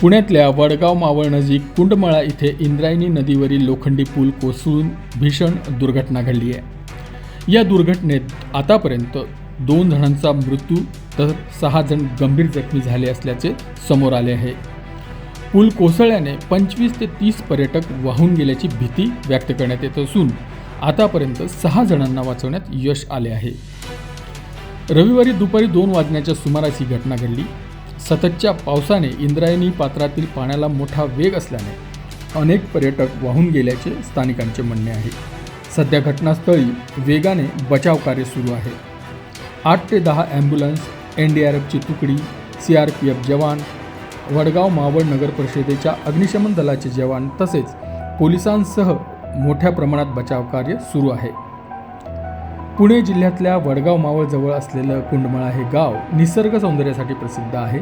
पुण्यातल्या वडगाव मावळ नजीक कुंडमळा इथे इंद्रायणी नदीवरील लोखंडी पूल कोसळून भीषण दुर्घटना घडली आहे। या दुर्घटनेत आतापर्यंत 2 जणांचा मृत्यू तर 6 जण गंभीर जखमी झाले असल्याचे समोर आले आहे। पूल कोसळल्याने 25 ते 30 पर्यटक वाहून गेल्याची भीती व्यक्त करण्यात येत असून आतापर्यंत 6 जणांना वाचवण्यात यश आले आहे। रविवारी दुपारी 2 वाजण्याच्या सुमारास ही घटना घडली। सततच्या पावसाने इंद्रायणी पात्रातील पाण्याला मोठा वेग असल्याने अनेक पर्यटक वाहून गेल्याचे स्थानिकांचे म्हणणे आहे। सध्या घटनास्थळी वेगाने बचाव कार्य सुरू आहे। 8 ते 10 ॲम्ब्युलन्स, NDRFची तुकडी, CRPF जवान, वडगाव मावळ नगर परिषदेच्या अग्निशमन दलाचे जवान तसेच पोलिसांसह मोठ्या प्रमाणात बचाव कार्य सुरू आहे। पुणे जिल्ह्यातल्या वडगाव मावळ जवळ असलेलं कुंडमळा हे गाव निसर्ग सौंदर्यासाठी प्रसिद्ध आहे।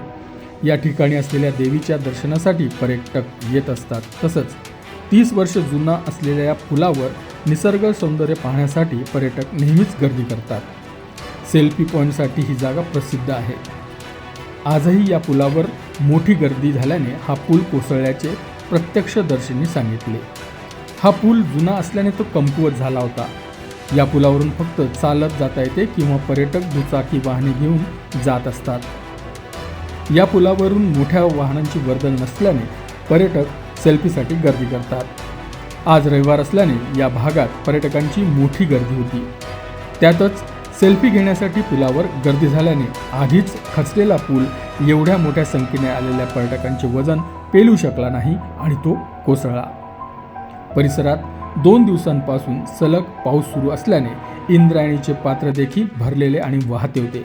या ठिकाणी असलेल्या देवीच्या दर्शनासाठी पर्यटक येत असतात। तसंच 30 वर्ष जुना असलेल्या या पुलावर निसर्ग सौंदर्य पाहण्यासाठी पर्यटक नेहमीच गर्दी करतात। सेल्फी पॉईंटसाठी ही जागा प्रसिद्ध आहे। आजही या पुलावर मोठी गर्दी झाल्याने हा पूल कोसळल्याचे प्रत्यक्षदर्शींनी सांगितले। हा पूल जुना असल्याने तो कमकुवत झाला होता। या पुलावरून फक्त चालत जाता येते किंवा पर्यटक दुचाकी वाहने घेऊन जात असतात। या पुलावरून मोठ्या वाहनांची वर्दळ नसल्याने पर्यटक सेल्फीसाठी गर्दी करतात। आज रविवार असल्याने या भागात पर्यटकांची मोठी गर्दी होती। त्यातच सेल्फी घेण्यासाठी पुलावर गर्दी झाल्याने आधीच खचलेला पूल एवढ्या मोठ्या संख्येने आलेल्या पर्यटकांचे वजन पेलू शकला नाही आणि तो कोसळला। परिसरात 2 दिवसांपासून सलग पाऊस सुरू असल्याने इंद्रायणीचे पात्र देखील भरलेले आणि वाहते होते।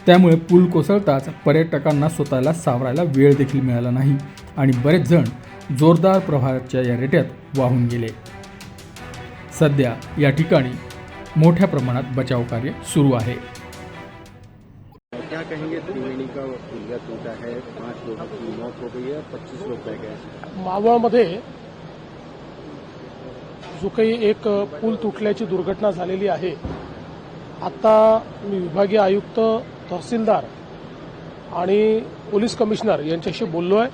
त्यामुळे पूल कोसळताच पर्यटकांना स्वतःला सावरायला वेळ देखील मिळाला नाही आणि बरेच जण जोरदार प्रवाहाच्या या रेट्यात वाहून गेले। सध्या या ठिकाणी मोठ्या प्रमाणात बचाव कार्य सुरू आहे। क्या कहेंगे? त्रिवेणी का पुलिया टूटा है, 5 लोगों की मौत हो गई है, 25 लोग बह गए। मावळमध्ये जो काही एक पूल तुटल्याची दुर्घटना झालेली आहे। आता मी विभागीय आयुक्त, तहसीलदार आणि पोलीस कमिशनर यांच्याशी बोललो आहे।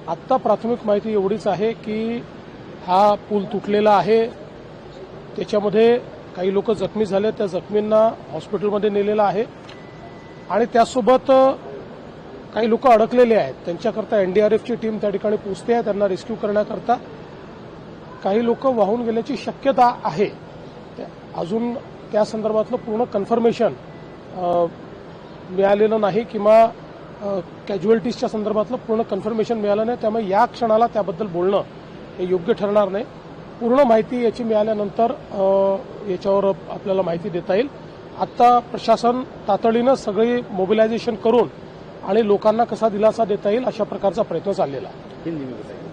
आत्ता प्राथमिक माहिती एवढीच आहे की हा पूल तुटलेला आहे, त्याच्यामध्ये काही लोक जखमी झाले, त्या जखमींना हॉस्पिटलमध्ये नेलेलं आहे आणि त्यासोबत काही लोक अडकलेले आहेत। त्यांच्याकरता NDRFची टीम त्या ठिकाणी पोहोचते आहे, त्यांना रेस्क्यू करण्याकरता। काही लोक वाहून गेल्याची शक्यता आहे। अजून त्या संदर्भातलं पूर्ण कन्फर्मेशन मिळालेलं नाही किंवा कॅज्युअल्टीजच्या संदर्भातलं पूर्ण कन्फर्मेशन मिळालं नाही, त्यामुळे या क्षणाला त्याबद्दल बोलणं हे योग्य ठरणार नाही। पूर्ण माहिती याची मिळाल्यानंतर याच्यावर आपल्याला माहिती देता येईल। आता प्रशासन तातडीनं सगळी मोबिलायझेशन करून आणि लोकांना कसा दिलासा देता येईल अशा प्रकारचा प्रयत्न चाललेला आहे।